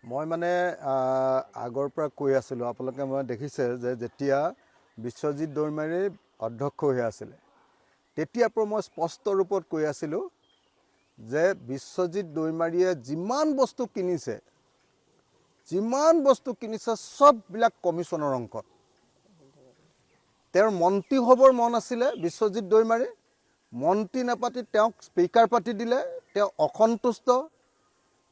মই মানে আগৰ পৰা কৈ আছিলোঁ, আপোনালোকে মই দেখিছে যে যেতিয়া বিশ্বজিৎ দৈমাৰী অধ্যক্ষ হৈ আছিলে তেতিয়াৰ পৰা মই স্পষ্ট ৰূপত কৈ আছিলোঁ যে বিশ্বজিৎ দৈমাৰীয়ে যিমান বস্তু কিনিছে সববিলাক কমিশ্যনৰ অংকত। তেওঁৰ মন্ত্ৰী হ'বৰ মন আছিলে বিশ্বজিৎ দৈমাৰী, মন্ত্ৰী নাপাতি তেওঁক স্পীকাৰ পাতি দিলে, তেওঁ অসন্তুষ্ট।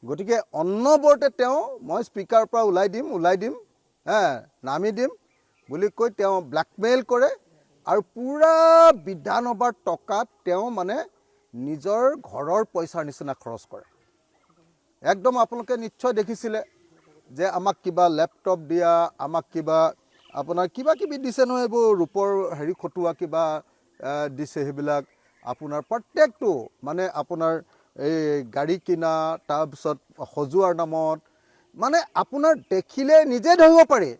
গতিকে অন্নবৰতে তেওঁ মই স্পীকাৰৰ পৰা ওলাই দিম নামি দিম বুলি কৈ তেওঁ ব্লেকমেইল কৰে আৰু পুৰা বিধানসভাৰ টকাত তেওঁ মানে নিজৰ ঘৰৰ পইচাৰ নিচিনা খৰচ কৰে। একদম আপোনালোকে নিশ্চয় দেখিছিলে যে আমাক কিবা লেপটপ দিয়া, আমাক কিবা আপোনাৰ কিবা কিবি দিছে নহয়, এইবোৰ ৰূপৰ হেৰি খটুৱা কিবা দিছে, সেইবিলাক আপোনাৰ প্ৰত্যেকটো মানে আপোনাৰ এই গাড়ী কিনা, তাৰপিছত সজোৱাৰ নামত মানে আপোনাৰ দেখিলে নিজে ধৰিব পাৰি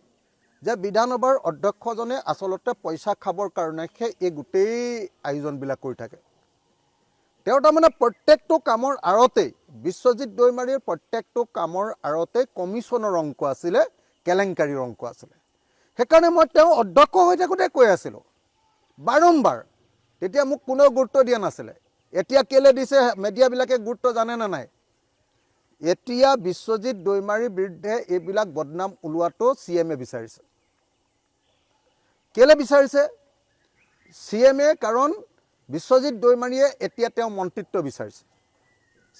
যে বিধানসভাৰ অধ্যক্ষজনে আচলতে পইচা খাবৰ কাৰণে এই গোটেই আয়োজনবিলাক কৰি থাকে। তেওঁ তাৰমানে প্ৰত্যেকটো কামৰ আঁৰতেই বিশ্বজিৎ দৈমাৰীৰ প্ৰত্যেকটো কামৰ আঁৰতেই কমিশ্যনৰ অংক আছিলে, কেলেংকাৰীৰ অংক আছিলে। সেইকাৰণে মই তেওঁ অধ্যক্ষ হৈ থাকোঁতে কৈ আছিলোঁ বাৰম্বাৰ। তেতিয়া মোক কোনেও গুৰুত্ব দিয়া নাছিলে। এতিয়া কেলে দিছে মিডিয়াবিলাকে গুৰুত্ব জানে নে নাই? এতিয়া বিশ্বজিৎ দৈমাৰীৰ বিৰুদ্ধে এইবিলাক বদনাম ওলোৱাটো CM বিচাৰিছে। কেলে বিচাৰিছে CM? কাৰণ বিশ্বজিৎ দৈমাৰীয়ে এতিয়া তেওঁ মন্ত্ৰিত্ব বিচাৰিছে।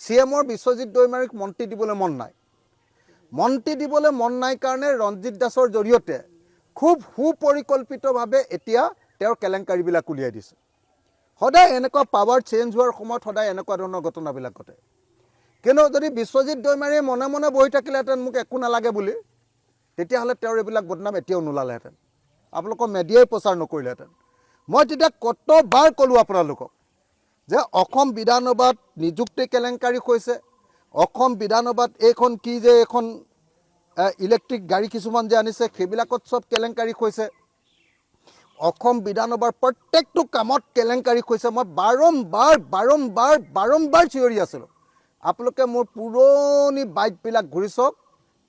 CMৰ বিশ্বজিৎ দৈমাৰীক মন্ত্ৰী দিবলৈ মন নাই। মন্ত্ৰী দিবলৈ মন নাই কাৰণে ৰঞ্জিত দাসৰ জৰিয়তে খুব সুপৰিকল্পিতভাৱে এতিয়া তেওঁৰ কেলেংকাৰীবিলাক উলিয়াই দিছে। সদায় এনেকুৱা পাৱাৰ চেঞ্জ হোৱাৰ সময়ত সদায় এনেকুৱা ধৰণৰ ঘটনাবিলাক ঘটে। কিন্তু যদি বিশ্বজিৎ দৈমাৰীয়ে মনে মনে বহি থাকিলেহেঁতেন মোক একো নালাগে বুলি, তেতিয়াহ'লে তেওঁৰ এইবিলাক বদনাম এতিয়াও নোলালেহেঁতেন, আপোনালোকৰ মেডিয়াই প্ৰচাৰ নকৰিলেহেঁতেন। মই তেতিয়া কতবাৰ ক'লোঁ আপোনালোকক যে অসম বিধানসভাত নিযুক্তি কেলেংকাৰী হৈছে, অসম বিধানসভাত এইখন কি যে এইখন ইলেক্ট্ৰিক গাড়ী কিছুমান যে আনিছে সেইবিলাকত চব কেলেংকাৰী হৈছে, অসম বিধানসভাৰ প্ৰত্যেকটো কামত কেলেংকাৰী হৈছে। মই বাৰম্বাৰ চিঞৰি আছিলোঁ। আপোনালোকে মোৰ পুৰণি বাইটবিলাক ঘূৰি চাওক,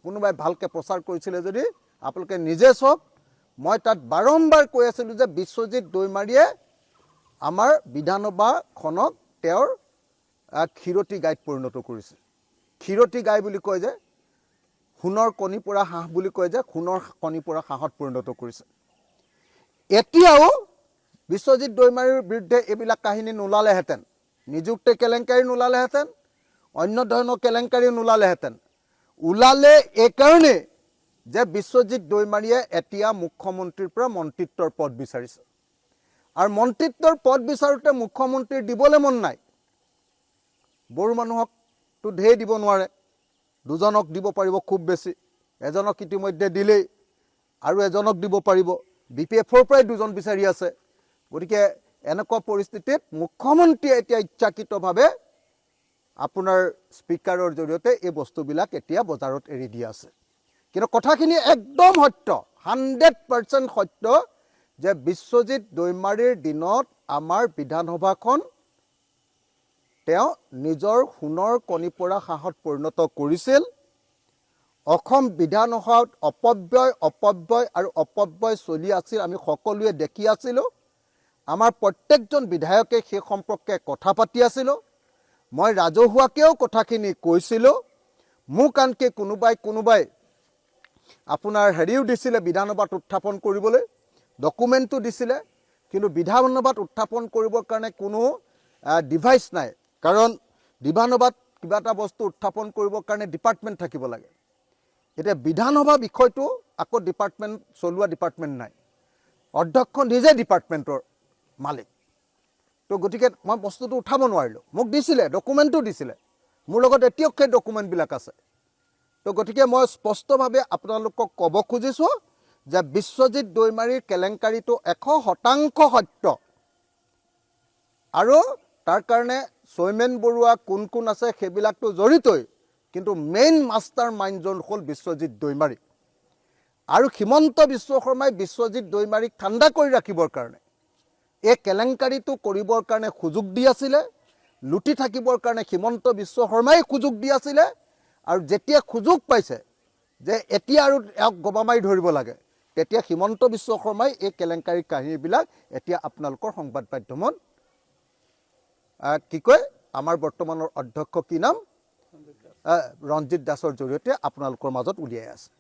কোনোবাই ভালকৈ প্ৰচাৰ কৰিছিলে যদি আপোনালোকে নিজে চাওক। মই তাত বাৰম্বাৰ কৈ আছিলোঁ যে বিশ্বজিৎ দৈমাৰীয়ে আমাৰ বিধানসভাখনক তেওঁৰ ক্ষীৰতী গাইত পৰিণত কৰিছে। ক্ষীৰতী গাই বুলি কয় যে, সোণৰ কণী পৰা হাঁহ বুলি কয় যে, সোণৰ কণী পৰা হাঁহত পৰিণত কৰিছে। এতিয়াও বিশ্বজিৎ দৈমাৰীৰ বিৰুদ্ধে এইবিলাক কাহিনী নোলালেহেঁতেন, নিযুক্তি কেলেংকাৰী নোলালেহেঁতেন, অন্য ধৰণৰ কেলেংকাৰী নোলালেহেঁতেন। ওলালে এইকাৰণে যে বিশ্বজিৎ দৈমাৰীয়ে এতিয়া মুখ্যমন্ত্ৰীৰ পৰা মন্ত্ৰিত্বৰ পদ বিচাৰিছে। আৰু মন্ত্ৰিত্বৰ পদ বিচাৰোঁতে মুখ্যমন্ত্ৰীৰ দিবলৈ মন নাই। বড়ো মানুহকতো ঢেৰ দিব নোৱাৰে, দুজনক দিব পাৰিব খুব বেছি, এজনক ইতিমধ্যে দিলেই, আৰু এজনক দিব পাৰিব। BPFৰ পৰাই দুজন বিচাৰি আছে। গতিকে এনেকুৱা পৰিস্থিতিত মুখ্যমন্ত্ৰীয়ে এতিয়া ইচ্ছাকৃতভাৱে আপোনাৰ স্পীকাৰৰ জৰিয়তে এই বস্তুবিলাক এতিয়া বজাৰত এৰি দিয়া আছে। কিন্তু কথাখিনি একদম সত্য, 100% সত্য যে বিশ্বজিৎ দৈমাৰীৰ দিনত আমাৰ বিধানসভাখন তেওঁ নিজৰ সোণৰ কণী পৰা হাঁহত পৰিণত কৰিছিল। অসম বিধানসভাত অপব্যয় চলি আছিল, আমি সকলোৱে দেখি আছিলোঁ। আমাৰ প্ৰত্যেকজন বিধায়কে সেই সম্পৰ্কে কথা পাতি আছিলোঁ। মই ৰাজহুৱাকৈও কথাখিনি কৈছিলোঁ। মোক আনকি কোনোবাই আপোনাৰ হেৰিও দিছিলে বিধানসভাত উত্থাপন কৰিবলৈ, ডকুমেণ্টটো দিছিলে। কিন্তু বিধানসভাত উত্থাপন কৰিবৰ কাৰণে কোনো ডিভাইচ নাই, কাৰণ বিধানসভাত কিবা এটা বস্তু উত্থাপন কৰিবৰ কাৰণে ডিপাৰ্টমেণ্ট থাকিব লাগে। এতিয়া বিধানসভা বিষয়টো আকৌ চলোৱা ডিপাৰ্টমেণ্ট নাই, অধ্যক্ষ নিজে ডিপাৰ্টমেণ্টৰ মালিক। তো গতিকে মই বস্তুটো উঠাব নোৱাৰিলোঁ। মোক দিছিলে, ডকুমেণ্টটো দিছিলে, মোৰ লগত এতিয়াও সেই ডকুমেণ্টবিলাক আছে। তো গতিকে মই স্পষ্টভাৱে আপোনালোকক ক'ব খুজিছোঁ যে বিশ্বজিৎ দৈমাৰীৰ কেলেংকাৰীটো 100% সত্য। আৰু তাৰ কাৰণে সৌমেন বৰুৱা কোন আছে সেইবিলাকতো জড়িতই, কিন্তু মেইন মাষ্টাৰ মাইণ্ডজন হ'ল বিশ্বজিৎ দৈমাৰী। আৰু হিমন্ত বিশ্ব শৰ্মাই বিশ্বজিৎ দৈমাৰীক ঠাণ্ডা কৰি ৰাখিবৰ কাৰণে এই কেলেংকাৰীটো কৰিবৰ কাৰণে সুযোগ দি আছিলে, লুটি থাকিবৰ কাৰণে হিমন্ত বিশ্ব শৰ্মাই সুযোগ দি আছিলে। আৰু যেতিয়া সুযোগ পাইছে যে এতিয়া আৰু এওক গবা মাৰি ধৰিব লাগে, তেতিয়া হিমন্ত বিশ্ব শৰ্মাই এই কেলেংকাৰী কাহিনীবিলাক এতিয়া আপোনালোকৰ সংবাদ মাধ্যমত কি কয় আমাৰ বৰ্তমানৰ অধ্যক্ষ কি নাম ৰঞ্জিত দাসৰ জৰিয়তে আপোনালোকৰ মাজত উলিয়াই আছে।